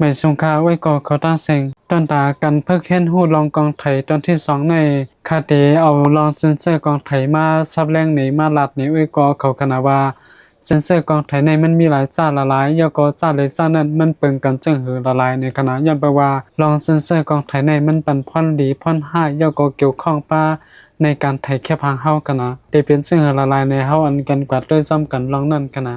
ไม่สงคาไว้ก่อเขาตั้งเซ็งตอนตากันเพิกเห็นหูลองกองไทยตอนที่2ในคาเตเอาลองเซนเซอร์กองไทยมาซับแรงหนีมาลัดหนีไว้ก่อเขาคณะว่าเซนเซอร์กองไทยในมันมีหลายจ้าละลายยอก็จ้าเลยจ้านั้นมันเปิงกันจึงหือละลายในคณะย้อนไปว่าลองเซนเซอร์กองไทยในมันปันพ่อนดีพ่อนห้ายอก็เกี่ยวข้องป้าในการไทยแค่พังเฮาคณะได้เป็นซึ่งหือละลายในเฮาอันกันกว่าด้วยซ้ำกันลองนั่นคณะ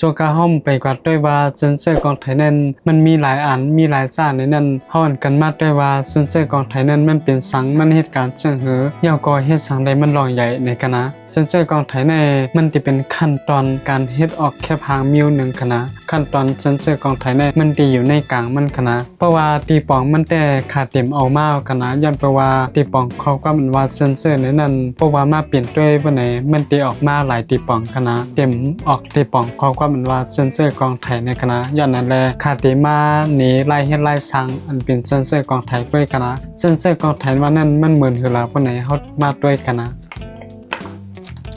โจกาห้อมไปกว่าด้วยว่าเซนเซอร์กองไทยนั้นมันมีหลายอันมีหลายจ้าในนั้นเฮาอันกันมาด้วยว่าเซนเซอร์กองไทยนั้นมันเป็นสังมันเหตุการณ์จึงหือยอก็เฮ็ดสังใดมันรองใหญ่ในคณะเซนเซอร์กองไทยในมันสิเป็นขั้นตอนการเฮ็ดออกแค่พางมิว1คณะขั้นตอนเซนเซอร์กองไทยในมันดีอยู่ในกลางมันคณะเพราะว่าตีปองมันแต่ขาดเต็มเอามาคณะย้อนไปว่าตีปองเขาก็มันว่าเซนเซอร์ในนั้นเพราะว่ามาเปลี่ยนด้วยบ่ไหนมันตีออกมาหลายตีปองคณะเต็มออกตีปองเขาก็มันว่าเซนเซอร์กองไทยในคณะย้อนนั้นแลขาดเต็มมาหนีไล่เฮ็ดไล่สังอันเป็นเซนเซอร์กองไทยด้วยคณะเซนเซอร์กองไทยว่านั้นมันเหมือนคือลาบ่ไหนเฮามาด้วยคณะ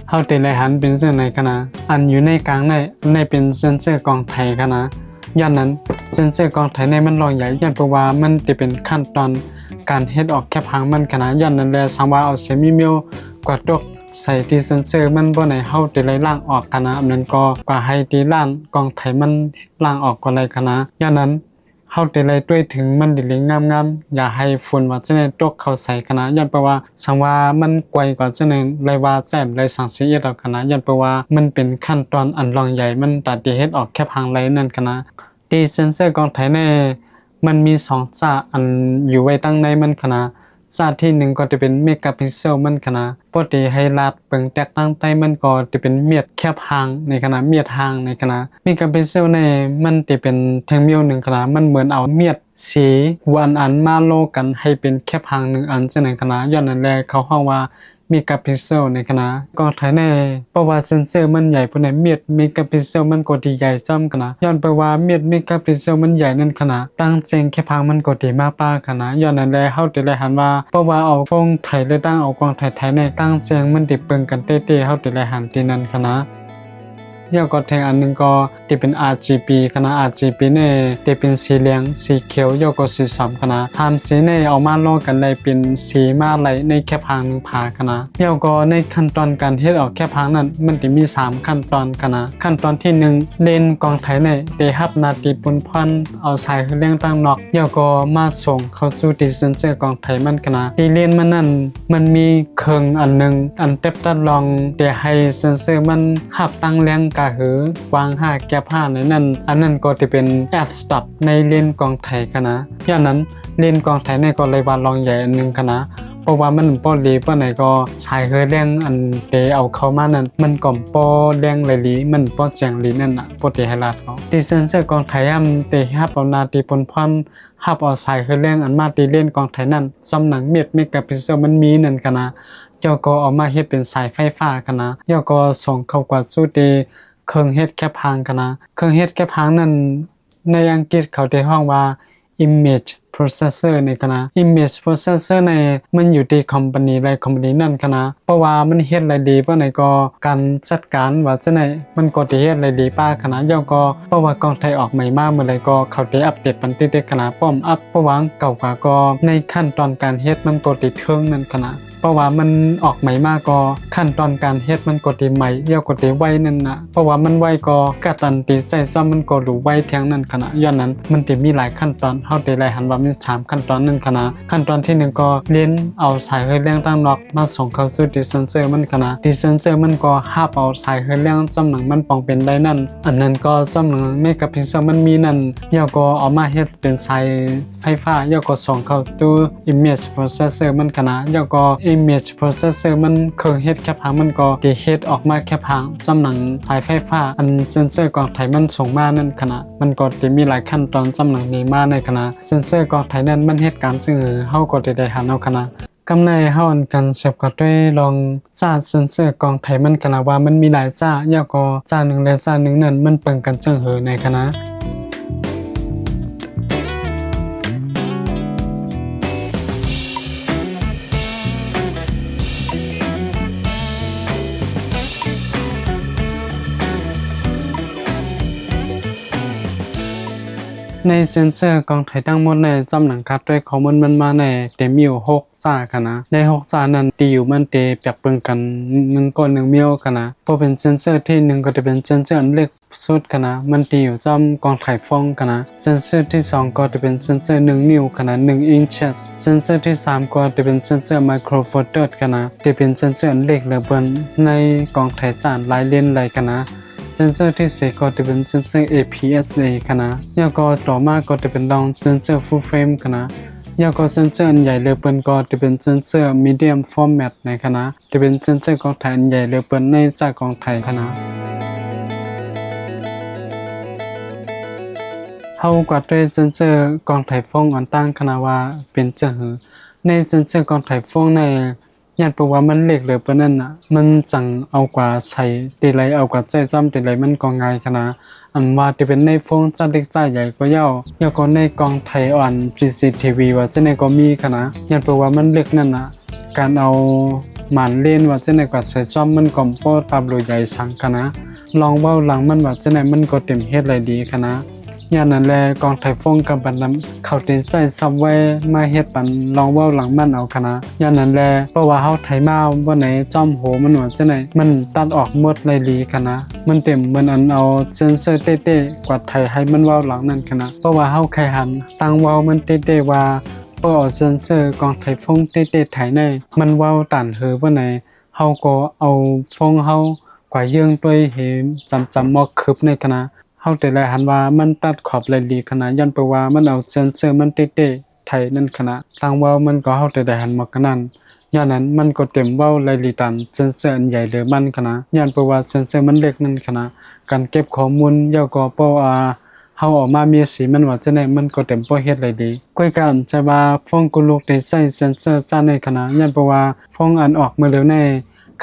เฮาแต่ละหันเป็นเส้นในคณะอันอยู่ในกลางในเป็นเซนเซอร์กองไทยคณะย้อนนั้นเซนเซอร์กองไทยในมันรองใหญ่ย้อนเพราะว่ามันสิเป็นขั้นตอนการเฮ็ดออกแค่พังมันคณะย้อนนั้นแลสังว่าเอาเซมิเมลกว่าตกใส่ที่เซนเซอร์มันบ่ไหนเฮาแต่ละล่างออกคณะนั้นก็กว่าให้ที่ล่างกองไทยมันล่างออกกว่าไรคณะย้อนนั้นเฮาแต่ละด้วยถึงมันดิลิงงามๆอย่าให้ฝุ่นว่าจะได้ตกเข้าใส่คณะย้อนเพราะว่าสังว่ามันไกวกว่าจะนั้นเลยว่าแจ่มเลยสังสิเอ็ดเอาคณะย้อนเพราะว่ามันเป็นขั้นตอนอันรองใหญ่มันตัดที่เฮ็ดออกแค่พังไรนั่นคณะที่เซนเซอร์กองไทยในมันมี2จ้าอันอยู่ไว้ตั้งในมันคณะจ้าที่1ก็จะเป็นเมกะพิกเซลมันคณะปกติให้ลัดเปิงแตกตั้งใต้มันก็จะเป็นเม็ดแคบห่างในคณะเม็ดห่างในคณะเมกะพิกเซลในมันจะเป็นแท่งมิว1คณะมันเหมือนเอาเม็ดสีอันมาโลกันให้เป็นแคบห่าง1อันจังได๋คณะย้อนนั้นแลเขาฮ้องว่าเมกะพิกเซลในคณะก็ไทยในเพราะว่าเซนเซอร์มันใหญ่พุ่นน่ะเม็ดเมกะพิกเซลมันก็ดีใหญ่จ้ำคณะย้อนไปว่าเม็ดเมกะพิกเซลมันใหญ่นั่นคณะตั้งแจ้งแค่พังมันก็ดีมากป้าคณะย้อนนั้นแลเฮาได้เลยหันว่าเพราะว่าเอาฟงไทยเลยตั้งเอากองไทยในตั้งแจ้งมันติเปิงกันเต้ๆเฮาได้เลยหันที่นั่นคณะยอก็แทงอันนึงก็ที่เป็น RGB คณะ RGB เนี่ยที่เป็นสีเหลืองสีเขียวยอก็สีส้มคณะ3สีเนี่ยเอามาลอกกันได้เป็นสีมาไหลในแค่พาง1ผาคณะยอก็ในขั้นตอนการเฮ็ดออกแค่พางนั้นมันสิมี3ขั้นตอนคณะขั้นตอนที่1เลนกองไทยเนี่ยได้รับหน้าที่ปนพรเอาสายเรื่องตั้งนอกยอก็มาส่งเข้าสู่ที่เซนเซอร์กองไทยมันคณะที่เลนมันนั้นมันมีเครื่องอันนึงอันเต็บตัดลองแต่ให้เซนเซอร์มันรับตั้งแรงก็คือวาง5แก็บ5ในนั้นอันนั้นก็จะเป็นแอปสต็อปในเลนกองไทยคณะย้อนนั้นเลนกองไทยในก็เลยว่าลองใหญ่อันนึงคณะเพราะว่ามันป้อลีป้อไหนก็สายเฮแรงอันเตเอาเข้ามานั้นมันก่อมป้อแรงไหลลีมันป้อแจงลีนั่นน่ะปกติให้ลาดเขาที่เซนเซอร์กองไทยเตฮับเอานาตีปนพรฮับเอาสายเฮแรงอันมาตีเลนกองไทยนั้นซ้ำหนังเม็ดเมกะพิกเซลมันมีนั่นคณะยอก็เอามาเฮ็ดเป็นสายไฟฟ้าคณะยอก็ส่งเข้ากว่าสู่ตีเครื่องเฮ็ดแคปพางคณะเครื่องเฮ็ดแคปพางนั้นในอังกฤษเขาได้ฮ้องว่า image processor ในคณะ image processor ในมันอยู่ที่คอมพานีนั่นคณะเพราะว่ามันเฮ็ดอะไรดีเพราะไหนก็การจัดการว่าจังได๋มันก็สิเฮ็ดอะไรดีป้าคณะย่อก็เพราะว่ากองไทยออกใหม่มาเมื่อไรก็เขาได้อัปเดตปันติคณะป้อมอัปเพราะว่าเก่ากว่าก็ในขั้นตอนการเฮ็ดมันก็สิเทิงนั่นคณะเพราะว่ามันออกใหม่มาก็ขั้นตอนการเฮ็ดมันก็สิใหม่ย่อก็สิไวนั่นน่ะเพราะว่ามันไวก็กะตันติใจซ้ำมันก็รู้ไวแทงนั่นคณะย้อนนั้นมันสิมีหลายขั้นตอนเฮาได้ไล่หันว่ามี3ขั้นตอนนั่นคณะขั้นตอนที่1ก็เรียนเอาสายเฮแรงตั้งนอกมาส่งเข้าสู่ดิเซนเซอร์มันคณะดิเซนเซอร์มันก็ฮับเอาสายเฮแรงจำหนังมันปองเป็นได้นั่นอันนั้นก็จำหนังเมกะพิกเซลมันมีนั่นย่อก็เอามาเฮ็ดเป็นสายไฟฟ้าย่อก็ส่งเข้าสู่ image processor มันคณะย่อก็ image processor มันเครื่องเฮ็ดแค่พังมันก็สิเฮ็ดออกมาแค่พังจำหนังสายไฟฟ้าอันเซนเซอร์กองไทยมันส่งมานั่นคณะมันก็สิมีหลายขั้นตอนจำหนังนี้มาในคณะเซนเซอร์กองไทยนั้นมันเฮ็ดการซึ่งเฮาก็ได้หันเอาคณะกำในเฮาอันกันเสพก็ได้ลองจ้าเซนเซอร์กองไทยมันคณะว่ามันมีหลายจ้าย่อก็จ้า1และจ้า1นั้นมันเปิงกันจังในคณะ ในเซนเซอร์กองไทยทั้งหมดในจำหนังคัดด้วยข้อมูลมันมาในเต็มอยู่6ซ่ากันนะใน6ซ่านั้นตีอยู่มันเตเปรียบเปนกัน1ก้อน1มิลกันนะพอเป็นเซนเซอร์ที่1ก็จะเป็นเซนเซอร์อันเล็กสุดกันนะมันตีอยู่จำกองไทยฟองกันนะเซนเซอร์ที่2ก็จะเป็นเซนเซอร์1นิ้วกันนะ1 inches เซนเซอร์ที่3ก็จะเป็นเซนเซอร์ไมโครโฟโตสกันนะที่เป็นเซนเซอร์อันเล็กเหลือเบินในกองไทยจานหลายเลนเลยกันนะเซนเซอร์ที่4ก็จะเป็นเซนเซอร์ APS-A กันนะแล้วก็ต่อมาก็จะเป็นลองเซนเซอร์ full frame กันนะแล้วก็เซนเซอร์อันใหญ่เหลือเบินก็จะเป็นเซนเซอร์ medium format ในกันนะจะเป็นเซนเซอร์กองไทยอันใหญ่เหลือเบินในจากกองไทยกันนะเฮากว่าด้วยเซนเซอร์กองไทยฟงอันตั้งคณะว่าเป็นเจอในเซนเซอร์กองไทยฟงในยันเพราะว่ามันเล็กเหลือเกินนั่นน่ะมันสั่งเอากว่าใส่ตีไรเอากว่าใจจำตีไรมันก็ง่ายขนาดอันว่าจะเป็นในฟงจัดเล็กใหญ่ก็ย่อก็ในกองไทยอ่อน CCTV ว่าจะในก็มีขนาดยันเพราะว่ามันเล็กนั่นน่ะการเอาหมันเล่นว่าจะในกว่าใส่ซ่อมมันก็โปตาบลูใหญ่สังขนาดลองเว้าหลังมันว่าจะในมันก็เต็มเฮ็ดไรดีขนาดยามนั้นแลกองไทยฟงกับบันนำเขาติดใส่ซับไว้มาเฮ็ดปันลองเว้าหลังมันเอาคณะยามนั้นแลเพราะว่าเฮาไทยมาบ่ไหนจอมโหมันว่าจังได๋มันตัดออกหมดเลยลีคณะมันเต็มเหมือนอันเอาเซ็นเซอร์เต้ๆกว่าไทยให้มันเว้าหลังนั่นคณะเพราะว่าเฮาไขหันตั้งเว้ามันเต้ๆว่าเพื่อเอาเซ็นเซอร์กองไทยฟงเต้ๆไทยในมันเว้าตันเฮอบ่ไหนเฮาก็เอาฟงเฮากว่าเยื่องไปเห็นจำมอกคึบในคณะเฮาแต่ละหันว่ามันตัดขอบเลยดีขนาดย้อนไปว่ามันเอาเซนเซอร์มันเต้ๆไทยนั่นขนาดทางเว้ามันก็เฮาแต่ละหันมากันนั้นย้อนนั้นมันก็เต็มเว้าเลยดีตันเซนเซอร์อันใหญ่เด้อมันขนาดย้อนไปว่าเซนเซอร์มันเล็กนั่นขนาดการเก็บข้อมูลย่อก็เพราะว่าเฮาออกมามีสีมันว่าจังได๋มันก็เต็มบ่เฮ็ดเลยดีก้อยกันจะว่าฟ้องกุลูกได้ใช้เซนเซอร์จ้าในขนาดย้อนไปว่าฟ้องอันออกมาแล้วใน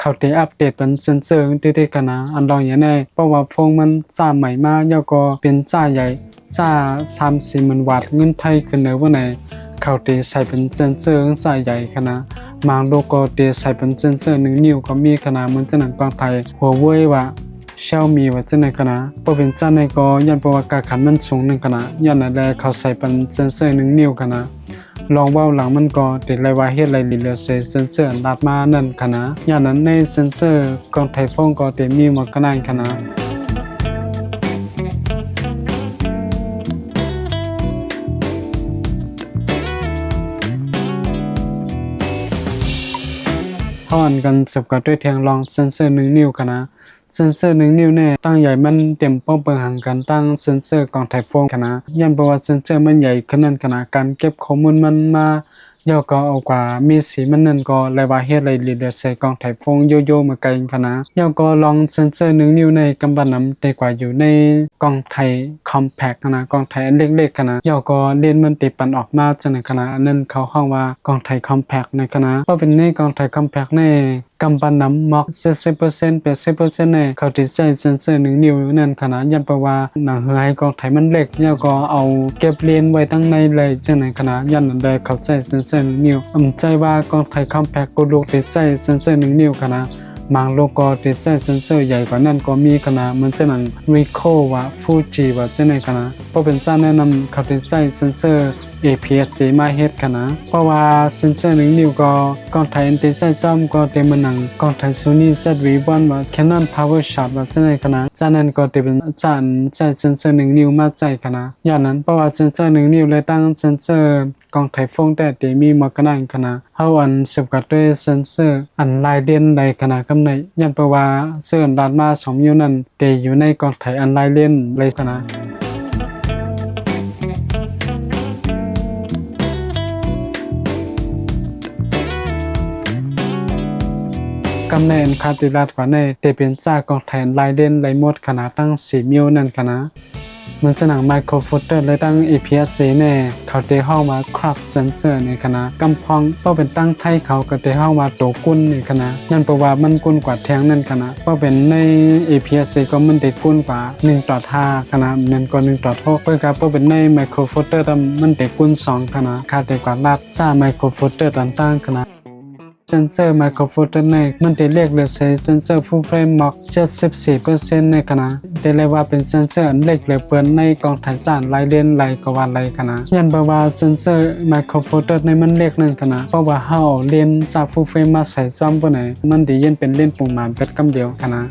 เขาได้อัปเดตเป็นเซนเซอร์ติๆกันนะอันลองอย่างแน่เพราะว่าฟงมันซ่าใหม่มาแล้วก็เป็นซ่าใหญ่ซ่า3-4หมื่นวัตต์เงินไทยขึ้นแล้วว่าไหนเขาได้ใส่เป็นเซนเซอร์ซ่าใหญ่ขนาดบางโลกก็ได้ใส่เป็นเซนเซอร์1นิ้วก็มีขนาดเหมือนจังหนังกองไทยหัวเว่ยว่าXiaomi ว่าจังได๋กันนะบ่เป็นจ้าในก็ย้อนเพราะว่าการขันมันสูงนึงกันนะย้อนนั่นแหละเขาใส่เป็นเซนเซอร์1นิ้วกันนะลองเว้าหลังมันก็ติดไรว่าเฮ็ดไรลิเลเซนเซอร์ดัดมานั่นคณะอย่างนั้นในเซนเซอร์กองไทยฟงก็ติมีหมดกันนั่นคณะเฮาอันกันสืบกับด้วยเทียงลองเซนเซอร์1นิ้วกันนะเซนเซอร์1นิ้วเนี่ยตั้งใหญ่มันเต็มป้องเปิงหังกันตั้งเซนเซอร์กองไทยฟงกันนะย้อนเพราะว่าเซนเซอร์มันใหญ่ขึ้นนั่นกันนะการเก็บข้อมูลมันมาย่อก็เอากว่ามีสีมันนั่นก็เลยว่าเฮ็ดไรลีเดอร์ใส่กองไทยฟงโยมาไกลกันนะย่อก็ลองเซนเซอร์1นิ้วในกำบันนำได้กว่าอยู่ในกองไทยคอมแพคนะกองไทยอันเล็กๆกันนะย่อก็เล่นมันติปันออกมาจังในคณะอันนั้นเขาห้องว่ากองไทยคอมแพคในคณะเพราะเป็นในกองไทยคอมแพคในกำปันนำมอก70% 80%ในเขาที่ใช้เซนเซอร์1นิ้วนั่นขนาดยันเพราะว่าหนังเฮือให้กองไทยมันเล็กแล้วก็เอาเก็บเลนไว้ตั้งในเลยจังในขนาดยันนั่นได้เขาใช้เซนเซอร์1นิ้วใจว่ากองไทยคอมแพคก็ลูกที่ใช้เซนเซอร์1นิ้วขนาดบางโลกก็ที่ใช้เซนเซอร์ใหญ่กว่านั้นก็มีขนาดเหมือนจังนั้นวิโคว่าฟูจิว่าจังในขนาดเพราะเป็นจ้าแนะนำเขาที่ใช้เซนเซอร์ APS-C มาเฮ็ดกันนะเพราะว่าเซนเซอร์1นิ้วก็กองไทยที่ใช้จอมก็เต็มมันหนังกองไทย Sony ZV-1 ว่า Canon PowerShot ว่าจังได๋กันนะจากนั้นก็เป็นจานใช้เซนเซอร์1นิ้วมาใจกันนะอย่างนั้นเพราะว่าเซนเซอร์1นิ้วเลยตั้งเซนเซอร์กองไทยฟงแต่ที่มีมากันนั่นกันนะเฮาอันสืบกับด้วยเซนเซอร์อันลายเด่นใดขนาดกำในยันเพราะว่าเสื้ออันลาดมา2นิ้วนั้นที่อยู่ในกองไทยอันลายเด่นเลยกันนะกำในอันคาติรัดกว่าในเตเป็นจากองไทยลายเด่นลายหมดขนาดตั้ง4นิ้วนั่นกันนะมันสนังไมโครโฟโตสและตั้ง APS-C แน่เขาเตเข้ามาครอบเซนเซอร์ในคณะกำพองเพราะเป็นตั้งไทยเขาก็เตเข้ามาโตกุ้นในคณะนั่นเพราะว่ามันกุ้นกว่าแทงนั่นคณะเพราะเป็นใน APS-C ก็มันติดกุ้นกว่า1:5คณะนั่นก็1:6เพื่อกับเพราะเป็นในไมโครโฟโตสมันติดกุ้น2คณะค่าแต่กว่าลัดซ่าไมโครโฟโตสต่างๆคณะ เซนเซอร์ไมโครโฟโตนในมันได้เรียกเลยใช้เซนเซอร์ฟูลเฟรมม็อก74%ในขณะได้เรียกว่าเป็นเซนเซอร์อันเล็กเหลือเปินในกองถ่ายจานหลายเลนหลายกว่าหลายขณะยันบ่ว่าเซนเซอร์ไมโครโฟโตนในมันเล็กนั่นขณะเพราะว่าเฮาเลนจากฟูลเฟรมมาใส่ซ้อมบ่ไหนมันได้ยินเป็นเลนปุ่มหมานเป็ดกำเดียวขณะ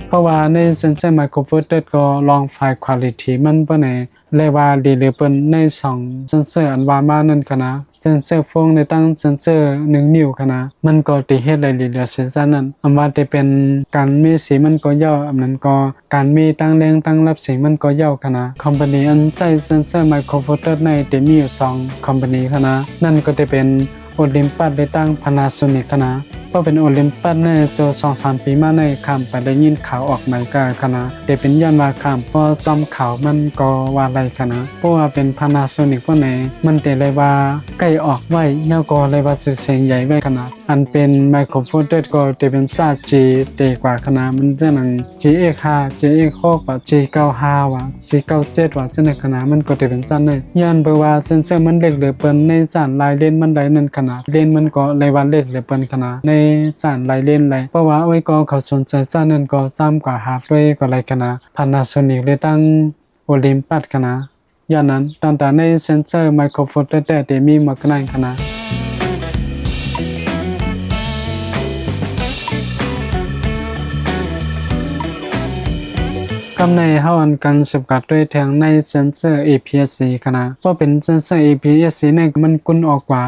เพราะว่าในเซนเซอร์ไมโครโฟโตนก็ลองไฟล์คุณภาพมันบ่ไหนเรียกว่าดีเหลือเปินใน2เซนเซอร์อันว่ามานั่นขณะเซนเซอร์โฟงในตั้งเซนเซอร์1นิ้วขณะมันก็ติเฮ็ดได้เหลือเสียนั้นอันว่าจะเป็นการมีสีมันก็ย่ออันนั้นก็การมีตั้งแรงตั้งรับเสียงมันก็ย่อขณะคอมพานีอันใช้เซนเซอร์ไมโครโฟโตนในจะมีอยู่2คอมพานีขณะนั่นก็จะเป็นโอลิมปัสได้ตั้ง Panasonic ขณะเพราะเป็นโอลิมปัสในโจ 2-3 ปีมาในข้ามไปได้ยินข่าวออกใหม่ก็ขณะได้เป็นย้อนว่าข้ามเพราะจอมข่าวมันก็ว่าไรขณะเพราะว่าเป็น Panasonic พวกไหนมันได้เลยว่าใกล้ออกไว้ยาวก็เลยว่าเสียงใหญ่ไว้ขณะอันเป็นไมโครโฟโตนก็ได้เป็นซ่า G เตกว่าขณะมันจะนั่ง GX5 GX6 ว่า G95 ว่า G97 ว่าจังได๋ขณะมันก็ได้เป็นซั่นเลยย้อนเพราะว่าเซนเซอร์มันเล็กเหลือเปินในจานลายเลนมันได้นั่นขณะเลนมันก็เลยว่าเล็กเหลือเปินขณะในจานลายเลนเลยเพราะว่าไว้ก็เขาสนใจจานนั้นก็จ้ำกว่าฮาร์ดด้วยก็เลยขณะ Panasonic เลยตั้งโอลิมปัสขณะย้อนนั้นตั้งแต่ในเซนเซอร์ไมโครโฟโตนแต่มีมากนั้นขณะกำในเฮาอันกันสกัดด้วยทางในเซนเซอร์ APS-C ขณะเพราะเป็นเซนเซอร์ APS-C เนี่ยมันกุนออกกว่า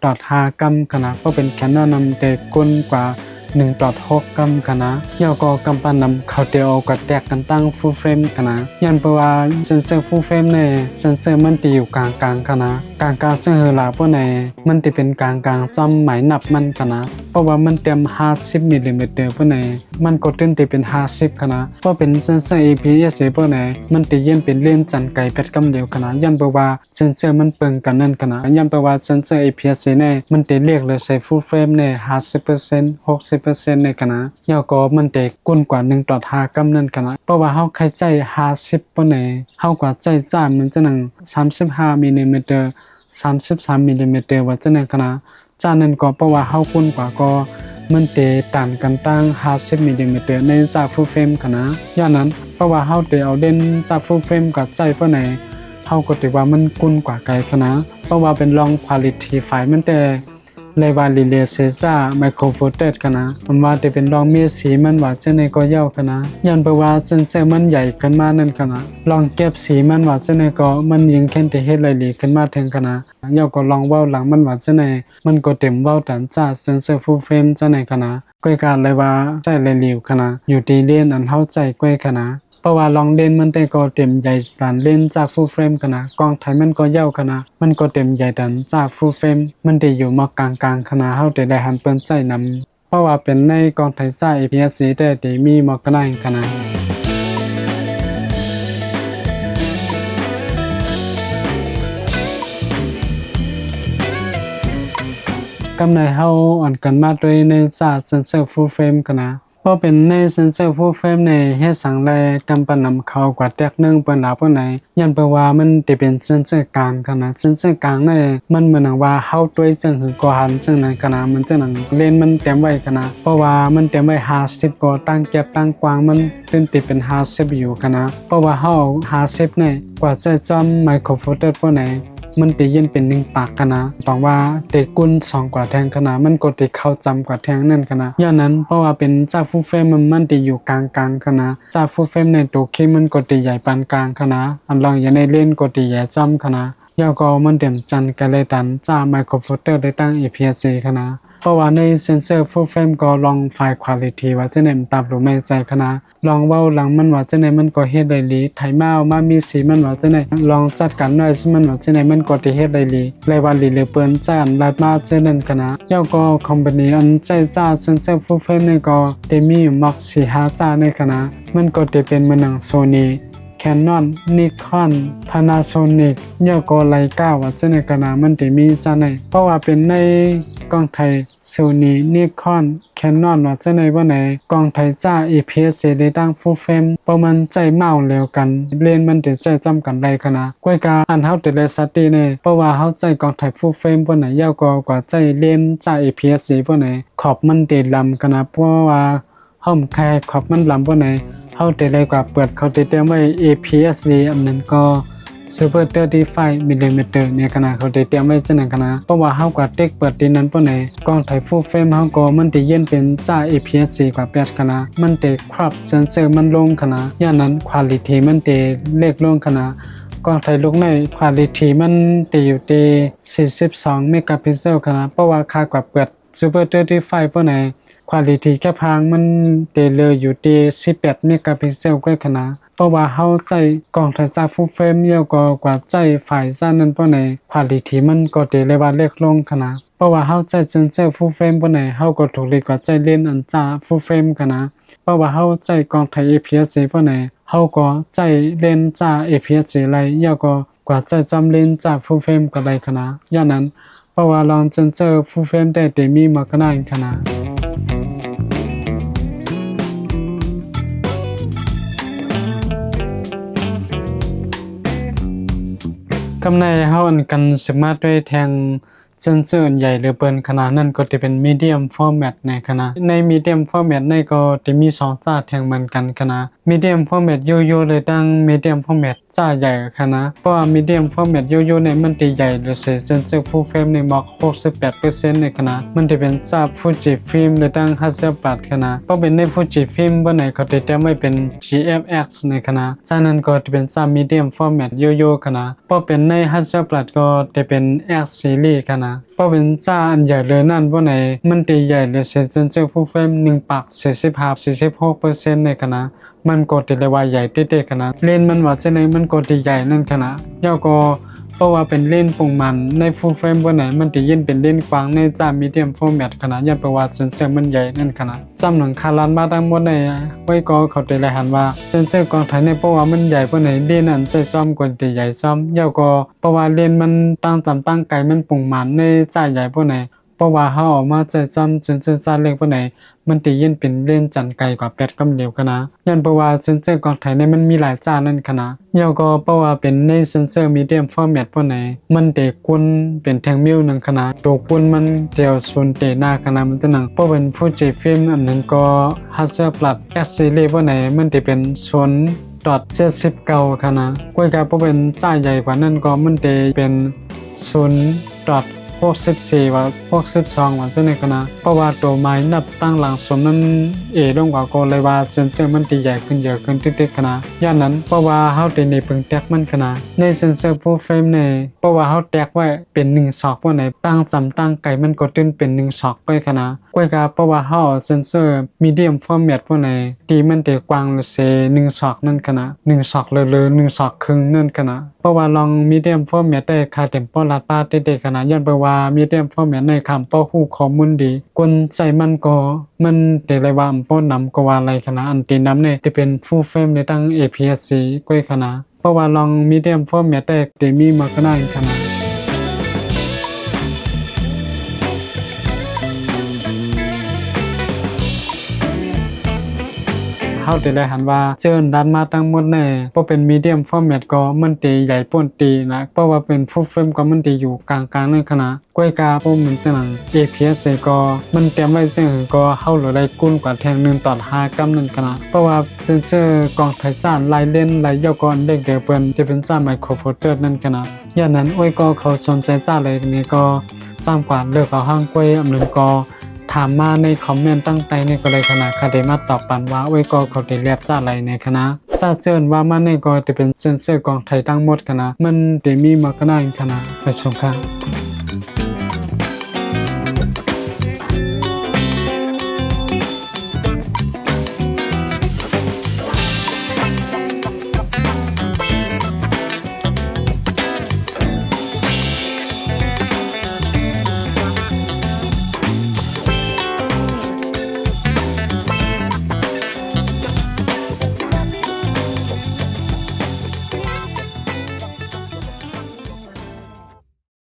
1/5 กรัมขณะเพราะเป็นแคนนอนนำแต่กุนกว่า1/6 กรัมขณะยาวก็กำปั้นนำเข้าเตียวก็แตกกันตั้งฟูลเฟรมขณะยันเพราะว่าเซนเซอร์ฟูลเฟรมในเซนเซอร์มันติอยู่กลางขณะกลางซึ่งเฮลาพวกในมันติเป็นกลางจำหมายนับมันขณะเพราะว่ามันเต็ม50มิลลิเมตรพวกในมันก็ตึ้นติเป็น50ขณะเพราะเป็นเซนเซอร์ APS-C พวกในมันติเย็นเป็นเลนจันไกลเป็ดกำเดียวขณะยันเพราะว่าเซนเซอร์มันเปิงกันนั่นขณะยันเพราะว่าเซนเซอร์ APS-C ในมันติเรียกเลยใส่ฟูลเฟรมใน50% 60%ในขณะยาวก็มันได้กุนกว่า1/5 กรัมนั่นขณะเพราะว่าเฮาใช้ใจ50ปานใดเฮากว่าใจจ้านมันจะนั่ง35มิลลิเมตร33มิลลิเมตรว่าจะนั่นขณะจานนั้นก็เพราะว่าเฮากุนกว่าก็มันเตต่างกันตั้ง50มิลลิเมตรในจากฟูลเฟรมขณะย้อนนั้นเพราะว่าเฮาได้เอาเด่นจากฟูลเฟรมกับใจปานใดเฮาก็ถือว่ามันกุนกว่าไกลขณะเพราะว่าเป็นลองควอลิตี้ไฟล์มันแต่เลยว่าลิเลเซซ่าไมโครโฟโตนกันนะมันว่าจะเป็นลองมีสีมันว่าจะในก็เย่ากันนะย้อนเพราะว่าเซนเซอร์มันใหญ่ขึ้นมานั่นกันนะลองเก็บสีมันว่าจะในก็มันยิงแค่ที่เฮ็ดไหลลีขึ้นมาถึงกันนะย่อก็ลองเว้าหลังมันว่าจะในมันก็เต็มเว้าตันจ้าเซนเซอร์ฟูลเฟรมจะในกันนะก้อยการเลยว่าใจไหลลีกันนะอยู่ที่เล่นอันเฮาใจก้อยกันนะเพราะว่าลองเล่นมันได้ก็เต็มใหญ่ตันเล่นจากฟูลเฟรมกันนะกองไทยมันก็เย่ากันนะมันก็เต็มใหญ่ตันจากฟูลเฟรมมันได้อยู่มากลางขณะเฮาได้หันเปิ้นใจนำเพราะว่าเป็นในกองไทยซ่า APS-C ได้ที่มีมากนั้นกันนะกำในเฮาอ่อนกันมาด้วยในจากเซนเซอร์ฟูลเฟรมกันนะเพราะเป็นในเซนเซอร์ฟูลเฟรมในเฮ็ดสังแลกำปนำเข้ากว่าแตกนึงเปิ้นลาเปิ้นไหนยันเปว่ามันสิเป็นเซนเซอร์กลางกันนะเซนเซอร์กลางในมันเหมือนว่าเฮาด้วยจังหือก็หันจังนั้นกันนะมันจังนั้นเลนมันเต็มไว้กันนะเพราะว่ามันเต็มไว้50ก็ตั้งเก็บตั้งกว้างมันเป็นติเป็น50อยู่กันนะเพราะว่าเฮา50เนี่ยกว่าจะจำไมโครโฟโตนพวกไหนมันติยินเป็น1ปากกันนะบอกว่าเตกุน2กว่าแทงกันนะมันก็ติเข้าจำกว่าแทงนั่นกันนะย้อนนั้นเพราะว่าเป็นจากฟูลเฟรมมันติอยู่กลางกันนะจากฟูลเฟรมในตัวคิมันก็ติใหญ่ปานกลางกันนะอันลองอย่าในเล่นก็ติใหญ่จำกันนะยาวก็มันเต็มจันกันเลยตันจากไมโครโฟโตนได้ตั้ง APS-C กันนะเพราะว่าในเซนเซอร์ฟูลเฟรมก็ลองไฟล์คุณภาพว่าจะได้ตามหรือไม่ใจขนาดลองเว้าหลังมันว่าจะได้มันก็เฮ็ดได้ดีไถมาเอามามีสีมันว่าจะได้ลองจัดการน้อยสิมันว่าจะได้มันก็สิเฮ็ดได้ดีเลยว่าลีเหลือเปิ้นจ้านลาดมาจะนั่นขนาดยาวก็คอมพานีอันใจจ้าเซนเซอร์ฟูลเฟรมนี่ก็ได้มีมัก4-5จ้าในขนาดมันก็สิเป็นเหมือนหนัง Sony Canon Nikon Panasonic ยก็ไลกาว่าจะในกนามันได้มีจะไหนเพราะว่าเป็นในกล้องไทย Sony Nikon Canon ว่าจะในว่าไหนกล้องไทยจ้า APS-C ได้ตั้ง full frame ประมาณใจเมาแล้วกันเลนมันได้ใจจำกันได้ขนาดกวยกาอันเฮาแต่ละสติเนี่ยเพราะว่าเฮาใจกล้องไทย full frame บ่ไหนยาวกว่าใจเลนจ้า APS-C บ่ไหนขอบมันได้ลำกันนะเพราะว่าห้อมแค่ขอบมันลำบ่ไหนเฮาได้เลยกว่าเปิดเขาติดเตรียมไว้ APS-C อันนั้นก็Super 35 mm เนี่ยขนาดเขาได้เตรียมไว้จังนั้นขนาดเพราะว่าเฮากว่าเต็กเปิดดินนั้นปานใดกล้องถ่าย full frame เฮาก็มันได้เย็นเป็นจ้า APS-C กว่า8ขนาดมันได้ครอบเซนเซอร์มันลงขนาดอย่างนั้น quality มันได้เล็กลงขนาดกล้องถ่ายลูกใน quality มันได้อยู่ที่42 เมกะพิกเซลขนาดเพราะว่าค่ากว่าเปิด Super 35 ปานใดquality แค่พางมันได้เลยอยู่ที่18 เมกะพิกเซลก็ขนาดเพราะว่าเฮาใช้กล้องถ่ายจาก full frame เยอะกว่าใจฝ่ายซ่านนั้นปานใด quality มันก็ได้เลยว่าเล็กลงขนาดเพราะว่าเฮาใช้เซนเซอร์ full frame ปานใดเฮาก็ถูกเลยกว่าใจเลนส์อันจ้า full frame ขนาดเพราะว่าเฮาใช้กล้องถ่าย APS-C ปานใดเฮาก็ใช้เลนส์จ้า APS-C ไหลเยอะกว่าใจจำเลนส์จ้า full frame ก็ได้ขนาดอย่างนั้นเพราะว่าลองเซนเซอร์ full frame ได้มีมากขนาดขนาดกำในเฮาอันกันสามารถด้วยแทงเซนเซอร์ใหญ่หรือเปิ้นขนาดนั้นก็จะเป็น medium format ในขนาดใน medium format ในก็จะมี2จ้าแทงเหมือนกันขนาด medium format โยเลยดัง medium format จ้าใหญ่ขนาดเพราะว่า medium format โยในมันจะใหญ่หรือเซนเซอร์ full frame ในมาก 68% ในขนาดมันจะเป็นจ้า Fuji film หรือดัง Hasselblad ขนาดเพราะเป็นใน Fuji film บ่ไหนเขาจะไม่เป็น GFX ในขนาดฉะนั้นก็จะเป็นจ้า medium format โยขนาดเพราะเป็นใน Hasselblad ก็จะเป็น X series ขนาดเพราะเป็นจ้าอันใหญ่เลยนั่นบ่ไหนมันจะใหญ่หรือเซนเซอร์ full frame 1 ปัก 45-46% ในขนาดมันก็จะเรียกว่าใหญ่เต้ๆขนาดเลนมันว่าจะไหนมันก็จะใหญ่นั่นขนาดยาวก็เพราะว่าเป็นเลนปงมันใน full frame บ่ไหนมันจะยินเป็นเลนกว้างในจ้า medium format ขนาดยันแปลว่าเซนเซอร์มันใหญ่นั่นขนาดจำหนังคารันมาทั้งหมดในไว้ก็เขาได้รายหันว่าเซนเซอร์กองถ่ายในเพราะว่ามันใหญ่บ่ไหนเลนอันจะซ่อมกว่าที่ใหญ่ซ่อมยาวก็เพราะว่าเลนมันตั้งไกลมันปงมันในจ้าใหญ่บ่ไหนเพราะว่าเฮาออกมาจะจำเซนเซอร์จ้าเล็กบ่ไหนมันติยินเป็นเลนจันไกลกว่า8กำเหลวขนาดยันเพราะว่าเซนเซอร์กองถ่ายในมันมีหลายจ้านั่นขนาดยาวก็เพราะว่าเป็นในเซนเซอร์ medium format บ่ไหนมันเตกุนเป็นแทงมิวนึงขนาดตัวกุนมันเดียวส่วนเตหน้าขนาดมันจะหนังเพราะเป็น Fuji film อันนั้นก็ Hasselblad X series บ่ไหนมันจะเป็น0.79 ขนาดกวยกาเพราะเป็นจ้าใหญ่กว่านั้นก็มันจะเป็น0.64 ว่า62ว่าจังได๋ก็นะเพราะว่าตัวไม้นับตั้งหลังสมนั้นลงกว่าก็เลยว่าเซนเซอร์มันใหญ่ขึ้นเยอะขึ้นตึกๆขนาดอย่างนั้นเพราะว่าเฮาได้นี่เพิ่งแตกมันขนาดในเซนเซอร์ full frame ในเพราะว่าเฮาแตกไว้เป็น1ศอกบ่ไหนตั้งไกลมันก็ตื่นเป็น1ศอกไปขนาดกวยกาเพราะว่าเฮาเซนเซอร์ medium format บ่ไหนตีมันได้กว้างหรือเซ1ศอกนั่นขนาด1ศอกเลย1ศอกครึ่งนั่นขนาดเพราะว่าลอง medium format ได้ค่าเต็มปอลัดปาเด็กๆขนาดย้อนไปว่าmedium format ในคำป้อฮู้ข้อมูลดีคนใจมันก็มันได้เลยว่าป้อนำก็ว่าอะไรขนาดอันตีนำเนี่ยจะเป็น full frame ในตั้ง APS-C ก้อยขนาดเพราะว่าลอง medium format ได้จะมีมากขนาดขนาดเฮาได้เลยหันว่าเจินดันมาทั้งหมดแน่เพราะเป็น medium format ก็มันตีใหญ่ป่นตีนะเพราะว่าเป็น full frame ก็มันตีอยู่กลางๆในขณะกวยกาผมเหมือนจัง APS-C ก็มันเตรียมไว้ซึ่งก็เฮาเลยได้กุ้นกว่าแทง1/5กำนั่นขณะเพราะว่าเซนเซอร์กองไทยจ้านลายเลนลายยาวก่อนเด็กเดี๋ยวเปิ้นจะเป็นจ้าไมโครโฟเตอร์นั่นขณะอย่างนั้นอ้อยก็เขาสนใจจ้าเลยนี่ก็สร้างกว่าเลิกเอาห้างกวยอำนึงก็ถามมาในคอมเมนต์ตั้งใจในก็เลยคณะคาเดมาตอบปันว่าไว้ก็เขาได้เรียบจ้าอะไรในคณะจ้าเจินว่ามันในก็จะเป็นเซนเซอร์กองไทยทั้งหมดคณะมันได้มีมากขนาดคณะไปชมค่ะ